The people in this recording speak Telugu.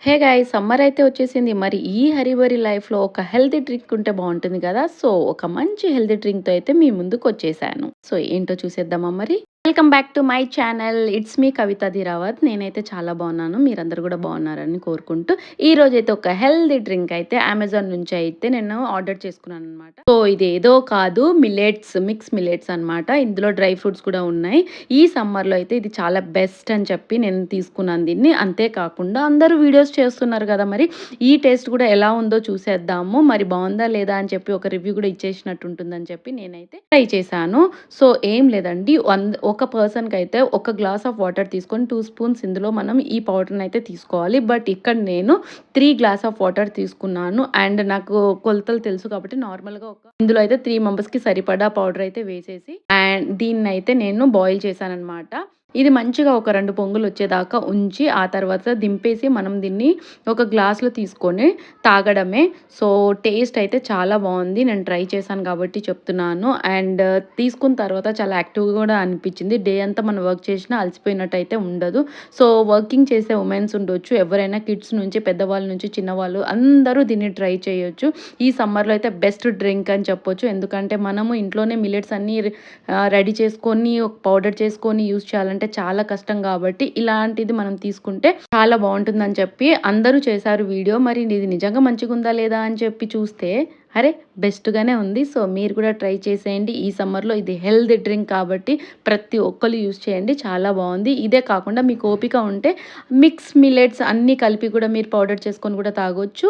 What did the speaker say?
Hey guys! సమ్మర్ అయితే వచ్చేసింది. మరి ఈ హరీబరీ లైఫ్‌లో ఒక హెల్తీ డ్రింక్ ఉంటే బావుంటుంది గదా! సో, ఒక మంచి హెల్తీ డ్రింక్‌తో అయితే మీ ముందుకొచ్చేసాను. సో, ఏంటో చూసేద్దామా మరి? Welcome back to my channel. It's me Kavitha Dhiravath. నేనైతే చాలా బాగున్నాను. మీరందరూ కూడా బాగున్నారని కోరుకుంటూ, ఈరోజైతే ఒక హెల్తీ డ్రింక్ అయితే అమెజాన్ నుంచి అయితే నేను ఆర్డర్ చేసుకున్నాననమాట. సో, ఇదేదో కాదు మిక్స్ మిల్లెట్స్ అనమాట. ఇందులో డ్రై ఫ్రూట్స్ కూడా ఉన్నాయి. ఈ సమ్మర్‌లో అయితే ఇది చాలా బెస్ట్ అని చెప్పి నేను తీసుకున్నాను దీన్ని. అంతేకాకుండా అందరూ వీడియోస్ చేస్తున్నారు కదా! మరి ఈ టేస్ట్ కూడా ఎలా ఉందో చూసేద్దాము. మరి బావుందా లేదా అని చెప్పి ఒక రివ్యూ కూడా ఇచ్చేసినట్టు ఉంటుందని చెప్పి నేనైతే ట్రై చేశాను. సో, ఏం లేదండి. ఒక పర్సన్‌కైతే ఒక గ్లాస్ ఆఫ్ వాటర్ తీసుకొని 2 స్పూన్స్ ఇందులో మనం ఈ పౌడర్‌నైతే తీసుకోవాలి. బట్ ఇక్కడ నేను 3 గ్లాస్ ఆఫ్ వాటర్ తీసుకున్నాను. అండ్ నాకు కొలతలు తెలుసు కాబట్టి నార్మల్‌గా ఇందులో అయితే 3 మెంబర్స్‌కి సరిపడా పౌడర్ అయితే వేసేసి అండ్ దీన్నైతే నేను బాయిల్ చేశాననమాట. ఇది మంచిగా ఒక 2 పొంగులొచ్చేదాకా ఉంచి, ఆ తర్వాత దింపేసి మనం దీన్ని ఒక గ్లాస్‌లో తీసుకొని తాగడమే. సో, టేస్ట్ అయితే చాలా బావుంది. నేను ట్రై చేశాను కాబట్టి చెప్తున్నాను. అండ్ తీసుకున్న తర్వాత చాలా యాక్టివ్‌గా కూడా అనిపించింది. డే అంతా మనం వర్క్ చేసినా అలసిపోయినట్టయితే ఉండదు. సో, వర్కింగ్ చేసే ఉమెన్స్ ఉండొచ్చు. ఎవరైనా కిడ్స్ నుంచి, పెద్దవాళ్ళ నుంచి, చిన్నవాళ్ళు అందరూ దీన్ని ట్రై చేయొచ్చు. ఈ సమ్మర్‌లో అయితే బెస్ట్ డ్రింక్ అని చెప్పొచ్చు. ఎందుకంటే మనము ఇంట్లోనే మిల్లెట్స్ అన్నీ రెడీ చేసుకొని, పౌడర్ చేసుకొని యూజ్ చేయాలంటే చాలా కష్టం కాబట్టి, ఇలాంటిది మనం తీసుకుంటే చాలా బావుంటుందని చెప్పి అందరూ చేశారు వీడియో. మరి ఇది నిజంగా మంచిగుందా లేదా అని చెప్పి చూస్తే, అరే! బెస్ట్‌గానే ఉంది. సో, మీరు కూడా ట్రై చేసేయండి. ఈ సమ్మర్‌లో ఇది హెల్తీ డ్రింక్ కాబట్టి ప్రతి ఒక్కళ్ళు యూజ్ చేయండి. చాలా బావుంది. ఇదే కాకుండా మీకు ఓపిక ఉంటే మిక్స్ మిల్లెట్స్ అన్నీ కలిపి కూడా మీరు పౌడర్ చేసుకొని కూడా తాగొచ్చు.